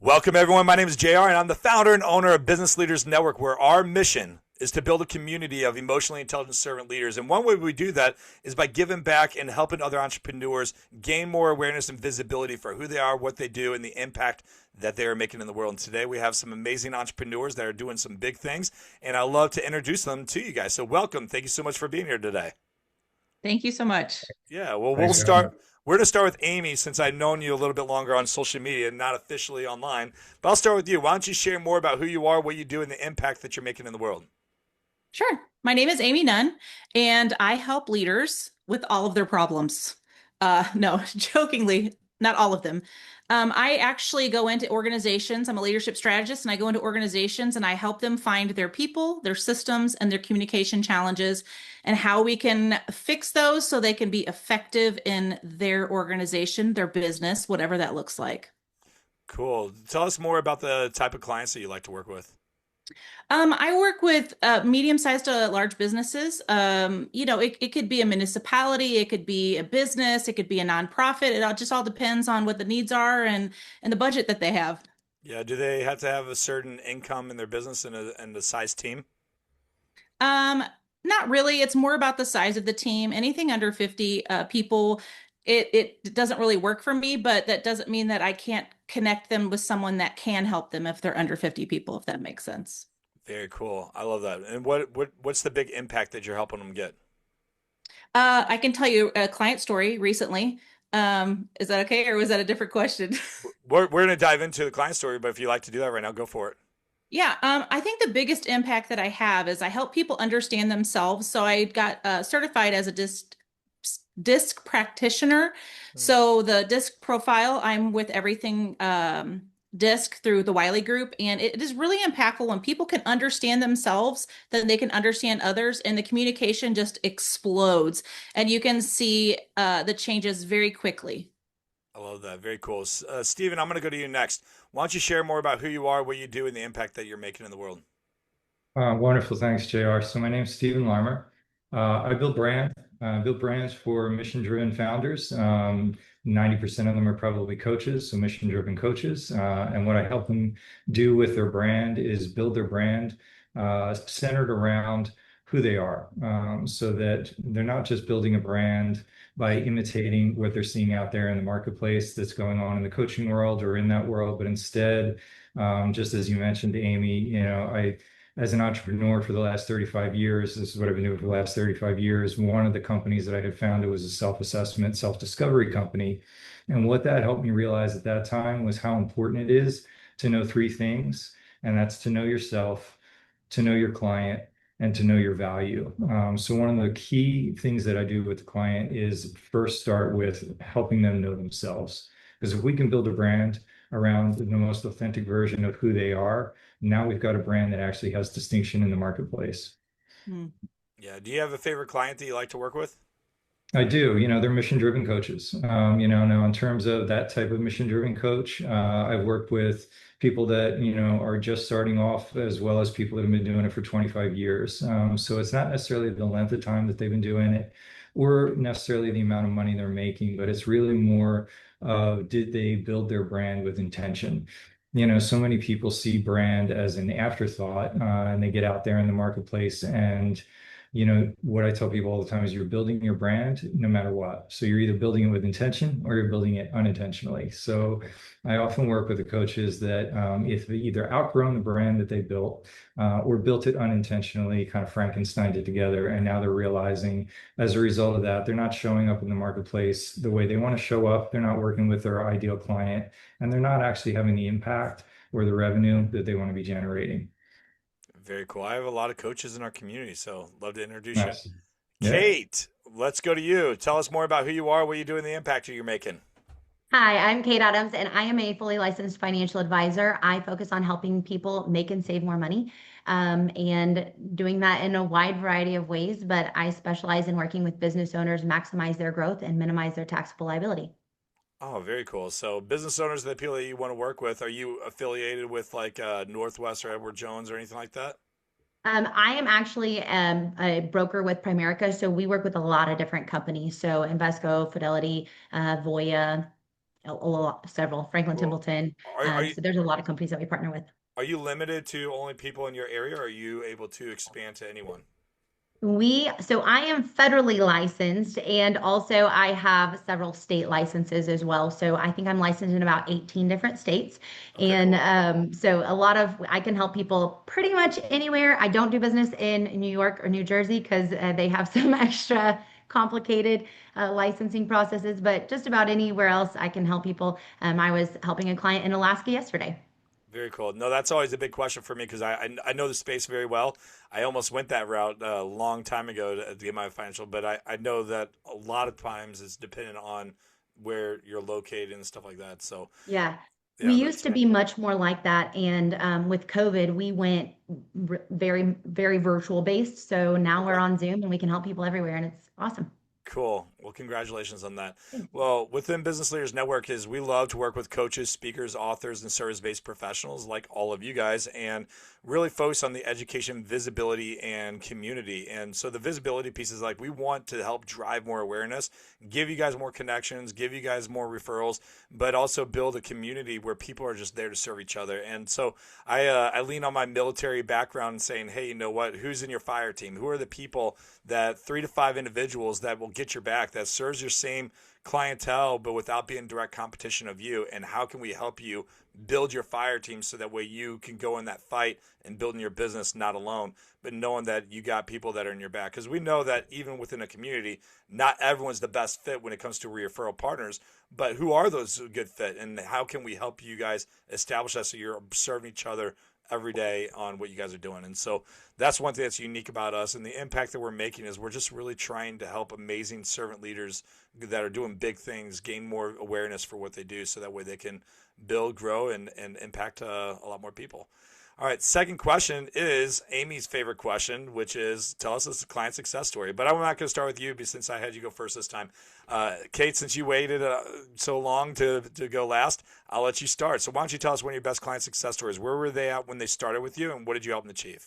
Welcome, everyone. My name is JR, and I'm the founder and owner of Business Leaders Network, where our mission is to build a community of emotionally intelligent servant leaders. And one way we do that is by giving back and helping other entrepreneurs gain more awareness and visibility for who they are, what they do, and the impact that they are making in the world. And today we have some amazing entrepreneurs that are doing some big things, and I love to introduce them to you guys. So welcome. Thank you so much for being here today. Thank you so much. Yeah, well, we'll Thanks for having start. We're going to start with Amy since I've known you a little bit longer on social media, not officially online. But I'll start with you. Why don't you share more about who you are, what you do, and the impact that you're making in the world? Sure. My name is Amy Nunn, and I help leaders with all of their problems. No, jokingly, not all of them. I actually go into organizations. I'm a leadership strategist, and I go into organizations and I help them find their people, their systems, and their communication challenges, and how we can fix those so they can be effective in their organization, their business, whatever that looks like. Cool. Tell us more about the type of clients that you like to work with. I work with medium-sized to large businesses. It could be a municipality, it could be a business, it could be a nonprofit. It just all depends on what the needs are and the budget that they have. Yeah, do they have to have a certain income in their business and a size team? Um, Not really. It's more about the size of the team. Anything under 50 people, it doesn't really work for me, but that doesn't mean that I can't connect them with someone that can help them if they're under 50 people, if that makes sense. Very cool. I love that. And what's the big impact that you're helping them get? I can tell you a client story recently. Is that okay, or was that a different question? We're going to dive into the client story, but if you like to do that right now, go for it. Yeah, I think the biggest impact that I have is I help people understand themselves. So I got certified as a disc practitioner. Hmm. So the disc profile, I'm with everything disc through the Wiley Group, and it is really impactful when people can understand themselves, then they can understand others, and the communication just explodes, and you can see the changes very quickly. I love that. Very cool. Steven, I'm going to go to you next. Why don't you share more about who you are, what you do, and the impact that you're making in the world? Wonderful. Thanks, JR. So my name's Stephen Larmer. I build brands for mission-driven founders. 90% of them are probably coaches, so mission-driven coaches. And what I help them do with their brand is build their brand centered around who they are, so that they're not just building a brand by imitating what they're seeing out there in the marketplace that's going on in the coaching world or in that world, but instead, just as you mentioned, Amy, as an entrepreneur for the last 35 years, this is what I've been doing for the last 35 years. One of the companies that I had founded was a self-assessment, self-discovery company. And what that helped me realize at that time was how important it is to know three things. And that's to know yourself, to know your client, and to know your value. So one of the key things that I do with the client is first start with helping them know themselves. Because if we can build a brand around the most authentic version of who they are, now we've got a brand that actually has distinction in the marketplace. Hmm. Yeah. Do you have a favorite client that you like to work with? I do, they're mission-driven coaches. Now in terms of that type of mission-driven coach, I've worked with people that, are just starting off as well as people that have been doing it for 25 years. So it's not necessarily the length of time that they've been doing it or necessarily the amount of money they're making, but it's really more of did they build their brand with intention? So many people see brand as an afterthought, and they get out there in the marketplace and what I tell people all the time is you're building your brand no matter what. So you're either building it with intention or you're building it unintentionally. So I often work with the coaches that if they either outgrown the brand that they built or built it unintentionally, kind of Frankensteined it together, and now they're realizing as a result of that, they're not showing up in the marketplace the way they want to show up. They're not working with their ideal client, and they're not actually having the impact or the revenue that they want to be generating. Very cool. I have a lot of coaches in our community, so love to introduce you. Nice. Yeah. Kate, let's go to you. Tell us more about who you are, what you do, and the impact that you're making. Hi, I'm Kate Adams, and I am a fully licensed financial advisor. I focus on helping people make and save more money, and doing that in a wide variety of ways. But I specialize in working with business owners, maximize their growth and minimize their taxable liability. Oh, very cool. So, business owners, the people that you want to work with, are you affiliated with like Northwest or Edward Jones or anything like that? I am actually a broker with Primerica, so we work with a lot of different companies. So Invesco, Fidelity, Voya, several, Franklin Well, Templeton. are you So there's a lot of companies that we partner with. are you limited to only people in your area, or are you able to expand to anyone? So I am federally licensed and also I have several state licenses as well. So I think I'm licensed in about 18 different states. Okay, And cool. so I can help people pretty much anywhere. I don't do business in New York or New Jersey because they have some extra complicated licensing processes, but just about anywhere else I can help people. I was helping a client in Alaska yesterday. Very cool. No, that's always a big question for me because I know the space very well. I almost went that route a long time ago to get my financial, but I know that a lot of times it's dependent on where you're located and stuff like that. So Yeah. We yeah, used that's to be much more like that. And with COVID, we went very, very virtual based. So now we're okay. on Zoom and we can help people everywhere. And it's awesome. Cool. Well, congratulations on that. Thanks. Well, within Business Leaders Network is we love to work with coaches, speakers, authors, and service-based professionals like all of you guys, and really focus on the education, visibility, and community. And so the visibility piece is like we want to help drive more awareness, give you guys more connections, give you guys more referrals, but also build a community where people are just there to serve each other. And so I lean on my military background and saying, hey, you know what? Who's in your fire team? Who are the people that 3 to 5 individuals that will get your back, that serves your same clientele, but without being direct competition of you? And how can we help you build your fire team so that way you can go in that fight and building your business not alone, but knowing that you got people that are in your back? Because we know that even within a community, not everyone's the best fit when it comes to referral partners, but who are those good fit? And how can we help you guys establish that so you're serving each other every day on what you guys are doing? And so that's one thing that's unique about us, and the impact that we're making is we're just really trying to help amazing servant leaders that are doing big things gain more awareness for what they do so that way they can build, grow, and impact a lot more people. All right, second question is Amy's favorite question, which is tell us a client success story. But I'm not going to start with you since I had you go first this time. Kate, since you waited so long to go last, I'll let you start. So why don't you tell us one of your best client success stories? Where were they at when they started with you, and what did you help them achieve?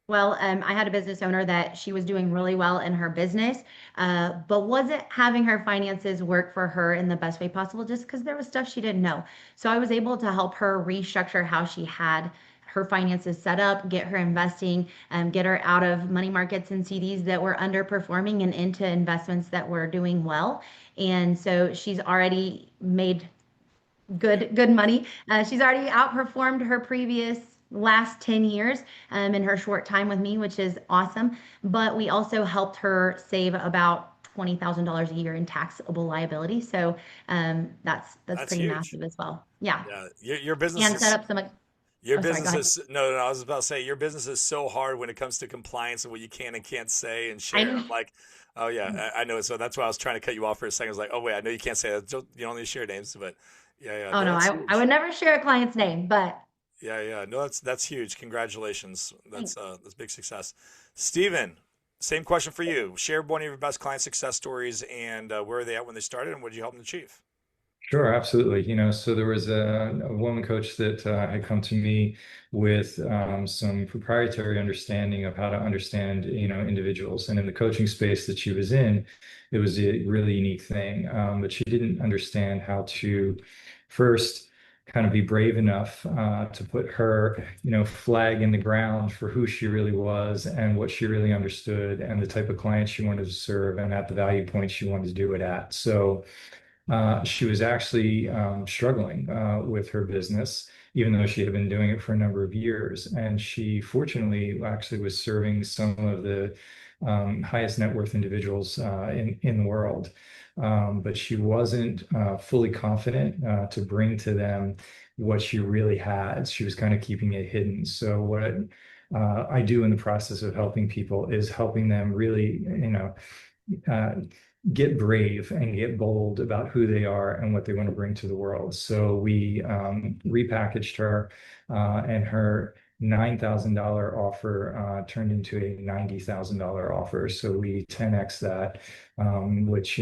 Well, I had a business owner that she was doing really well in her business, but wasn't having her finances work for her in the best way possible just because there was stuff she didn't know. So I was able to help her restructure how she had her finances set up, get her investing, get her out of money markets and CDs that were underperforming and into investments that were doing well. And so she's already made good money. She's already outperformed her previous last 10 years in her short time with me, which is awesome. But we also helped her save about $20,000 a year in taxable liability. So that's That's pretty huge. massive as well. Yeah. Yeah, your business And set is up some, your oh, sorry, go business ahead. is no, no. I was about to say your business is so hard when it comes to compliance and what you can and can't say and I share. know. I'm like, oh yeah, I know. So that's why I was trying to cut you off for a second. I was like, oh wait, I know you can't say that. You don't need to share names, but yeah, yeah. Oh No, no, that's I huge. would never share a client's name, but Yeah, yeah. No, that's huge. Congratulations. thanks. That's big success. Steven, same question for you. Share one of your best client success stories and where are they at when they started and what did you help them achieve? Sure, absolutely. So there was a woman coach that had come to me with some proprietary understanding of how to understand, individuals. And in the coaching space that she was in, it was a really unique thing. But she didn't understand how to first kind of be brave enough to put her, flag in the ground for who she really was and what she really understood and the type of clients she wanted to serve and at the value point she wanted to do it at. So she was actually struggling with her business, even though she had been doing it for a number of years. And she fortunately actually was serving some of the highest net worth individuals in the world. But she wasn't fully confident to bring to them what she really had. She was kind of keeping it hidden. So what I do in the process of helping people is helping them really, uh, get brave and get bold about who they are and what they want to bring to the world. So we repackaged her, and her $9,000 offer turned into a $90,000 offer. So we 10x that, which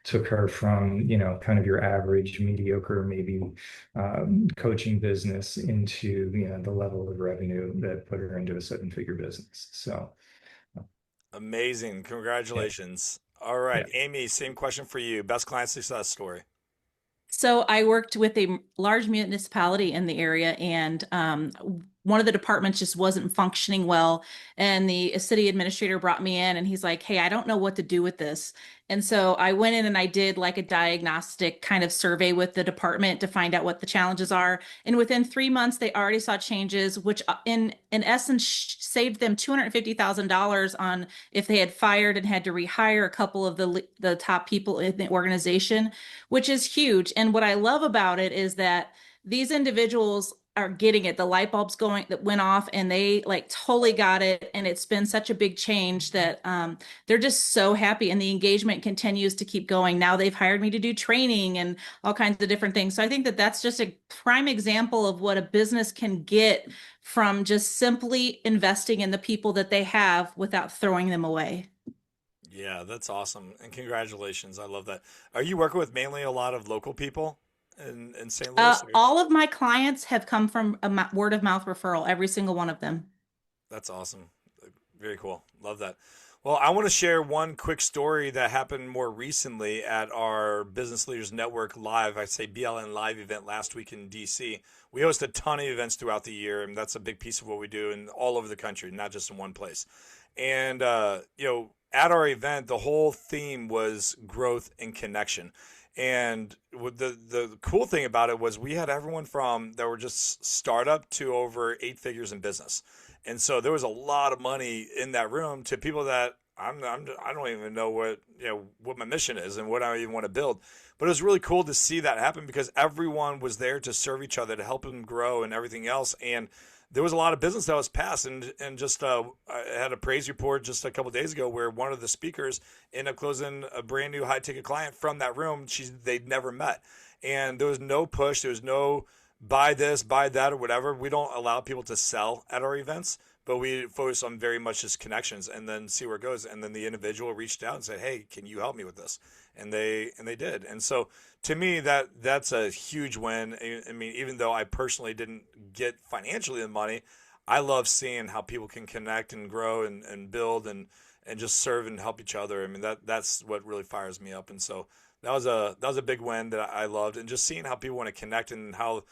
took her from kind of your average, mediocre, maybe coaching business into the level of revenue that put her into a seven-figure business. So Amazing. yeah, Congratulations. All right, yeah. Amy, same question for you. Best client success story. So I worked with a large municipality in the area, and one of the departments just wasn't functioning well. And the city administrator brought me in, and he's like, "Hey, I don't know what to do with this." And so I went in and I did like a diagnostic kind of survey with the department to find out what the challenges are. And within 3 months, they already saw changes, which in essence saved them $250,000 on if they had fired and had to rehire a couple of the top people in the organization, which is huge. And what I love about it is that these individuals are getting it. The light bulbs going that went off and they like totally got it. And it's been such a big change that they're just so happy and the engagement continues to keep going. Now they've hired me to do training and all kinds of different things. So I think that that's just a prime example of what a business can get from just simply investing in the people that they have without throwing them away. Yeah, that's awesome. And congratulations. I love that. Are you working with mainly a lot of local people in St. Louis? All of my clients have come from a word of mouth referral, every single one of them. That's awesome. Very cool. Love that. Well, I want to share one quick story that happened more recently at our Business Leaders Network Live, I'd say BLN Live event last week in DC. We host a ton of events throughout the year, and that's a big piece of what we do in all over the country, not just in one place. And, at our event, the whole theme was growth and connection. And the cool thing about it was we had everyone from that were just startup to over 8 figures in business. And so there was a lot of money in that room to people that I don't even know what my mission is and what I even want to build. But it was really cool to see that happen because everyone was there to serve each other, to help them grow and everything else. And there was a lot of business that was passed, and just I had a praise report just a couple of days ago where one of the speakers ended up closing a brand new high ticket client from that room they'd never met, and there was no push, there was no buy this, buy that, or whatever. We don't allow people to sell at our events, but we focus on very much just connections and then see where it goes. And then the individual reached out and said, "Hey, can you help me with this?" And they did. And so to me, that's a huge win. I mean, even though I personally didn't get financially the money, I love seeing how people can connect and grow and build and just serve and help each other. I mean, that's what really fires me up. And so that was a big win that I loved, and just seeing how people want to connect and how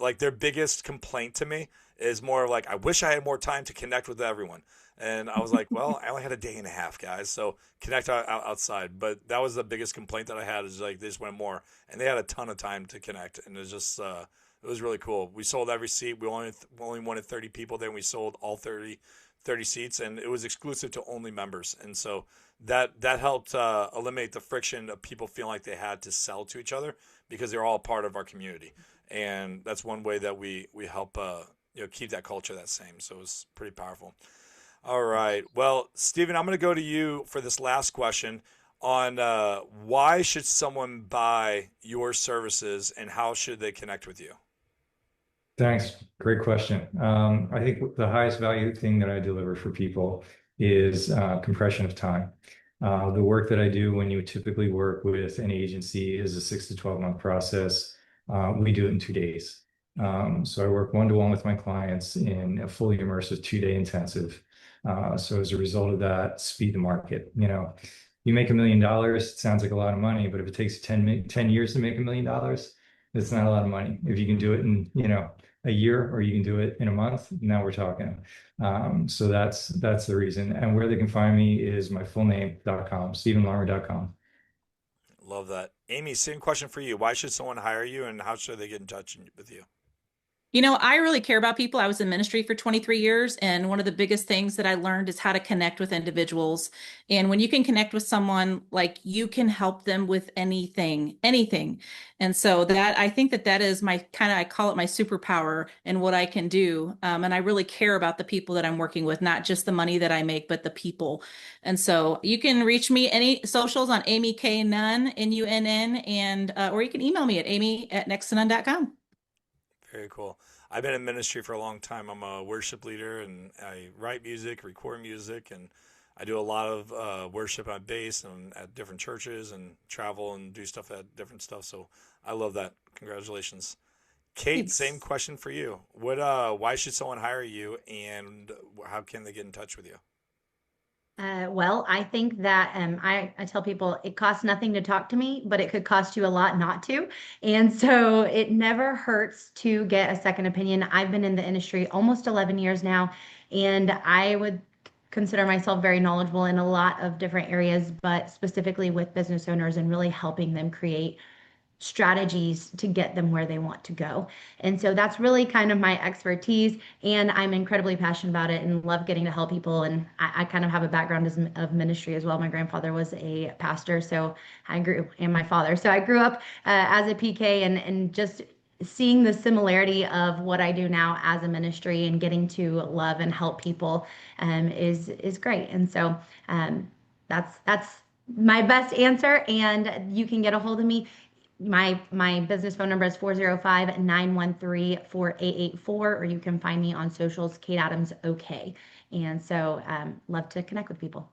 like their biggest complaint to me is more like, I wish I had more time to connect with everyone. And I was like, well, I only had a day and a half, guys, so connect outside. But that was the biggest complaint that I had, is like they just wanted more, and they had a ton of time to connect, and it was just it was really cool. We sold every seat. We only wanted 30 people. Then we sold all 30 seats, and it was exclusive to only members. And so that helped eliminate the friction of people feeling like they had to sell to each other, because they're all part of our community. And that's one way that we help keep that culture that same. So it was pretty powerful. All right. Well, Stephen, I'm going to go to you for this last question on why should someone buy your services and how should they connect with you? Thanks. Great question. I think the highest value thing that I deliver for people is compression of time. The work that I do when you typically work with an agency is a 6 to 12 month process. We do it in 2 days. So I work one-to-one with my clients in a fully immersive 2-day intensive. So as a result of that, speed to market. You make $1 million, it sounds like a lot of money, but if it takes 10 years to make $1 million, it's not a lot of money. If you can do it in, a year, or you can do it in a month, now we're talking. So that's the reason. And where they can find me is my full name.com, stephenlarmer.com. Love that. Amy, same question for you. Why should someone hire you, and how should they get in touch with you? I really care about people. I was in ministry for 23 years, and one of the biggest things that I learned is how to connect with individuals. And when you can connect with someone, like, you can help them with anything. And so I think that is I call it my superpower and what I can do. And I really care about the people that I'm working with, not just the money that I make, but the people. And so you can reach me any socials on Amy K. Nunn, Nunn, and or you can email me at amy@nexttonone.com. Very cool. I've been in ministry for a long time. I'm a worship leader, and I write music, record music, and I do a lot of worship on base and at different churches, and travel and do stuff at different stuff. So I love that. Congratulations. Kate, Thanks. same question for you. Why should someone hire you, and how can they get in touch with you? Well, I think that I tell people it costs nothing to talk to me, but it could cost you a lot not to. And so it never hurts to get a second opinion. I've been in the industry almost 11 years now, and I would consider myself very knowledgeable in a lot of different areas, but specifically with business owners and really helping them create strategies to get them where they want to go. And so that's really kind of my expertise. And I'm incredibly passionate about it and love getting to help people. And I kind of have a background of ministry as well. My grandfather was a pastor, so and my father. So I grew up as a PK and just seeing the similarity of what I do now as a ministry and getting to love and help people is great. And so that's my best answer. And you can get a hold of me. My business phone number is 405-913-4884, or you can find me on socials, Kate Adams OK. And so love to connect with people.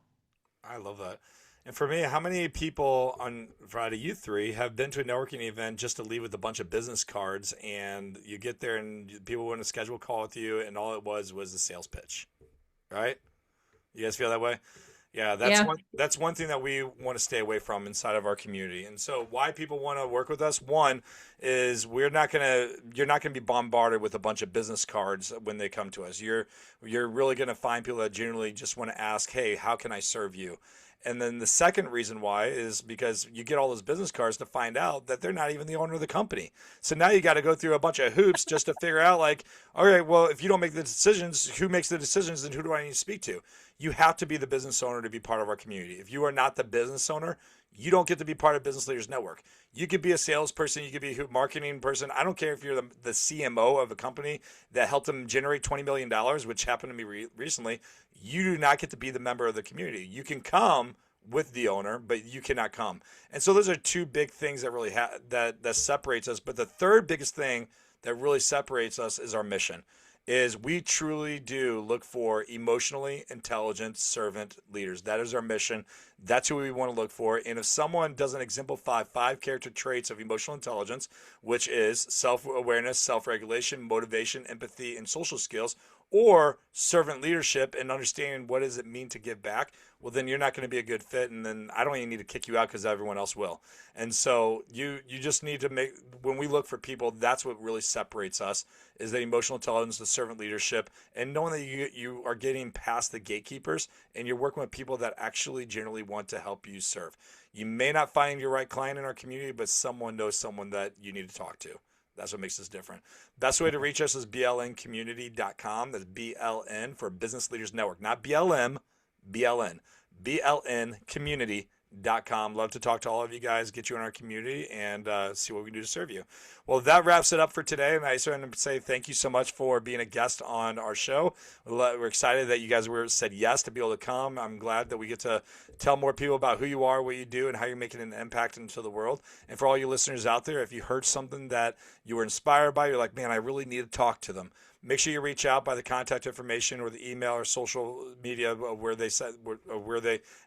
I love that. And for me, how many people on Friday, you three, have been to a networking event just to leave with a bunch of business cards, and you get there and people want to schedule a call with you, and all it was a sales pitch, right? You guys feel that way? Yeah, that's one thing that we want to stay away from inside of our community. And so why people want to work with us, one is you're not gonna be bombarded with a bunch of business cards when they come to us. You're really gonna find people that genuinely just want to ask, hey, how can I serve you? And then the second reason why is because you get all those business cards to find out that they're not even the owner of the company. So now you got to go through a bunch of hoops just to figure out, like, all right, well, if you don't make the decisions, who makes the decisions, and who do I need to speak to? You have to be the business owner to be part of our community. If you are not the business owner, you don't get to be part of Business Leaders Network. You could be a salesperson, you could be a marketing person. I don't care if you're the CMO of a company that helped them generate $20 million, which happened to me recently. You do not get to be the member of the community. You can come with the owner, but you cannot come. And so those are two big things that really that separates us. But the third biggest thing that really separates us is our mission. Is we truly do look for emotionally intelligent servant leaders. That is our mission. That's who we want to look for. And if someone doesn't exemplify 5 character traits of emotional intelligence, which is self-awareness, self-regulation, motivation, empathy, and social skills, or servant leadership and understanding what does it mean to give back, well, then you're not going to be a good fit. And then I don't even need to kick you out because everyone else will. And so you just need to when we look for people, that's what really separates us, is that emotional intelligence, the servant leadership, and knowing that you are getting past the gatekeepers and you're working with people that actually generally want to help you serve. You may not find your right client in our community, but someone knows someone that you need to talk to. That's what makes us different. Best way to reach us is blncommunity.com. That's BLN for Business Leaders Network, not BLM, BLN. blncommunity.com. Love to talk to all of you guys, get you in our community, and see what we can do to serve you. Well, that wraps it up for today. And I just want to say thank you so much for being a guest on our show. We're excited that you guys said yes to be able to come. I'm glad that we get to tell more people about who you are, what you do, and how you're making an impact into the world. And for all you listeners out there, if you heard something that you were inspired by, you're like, man, I really need to talk to them. Make sure you reach out by the contact information or the email or social media where they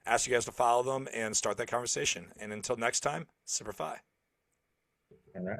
ask you guys to follow them and start that conversation. And until next time, Semper Fi. All right.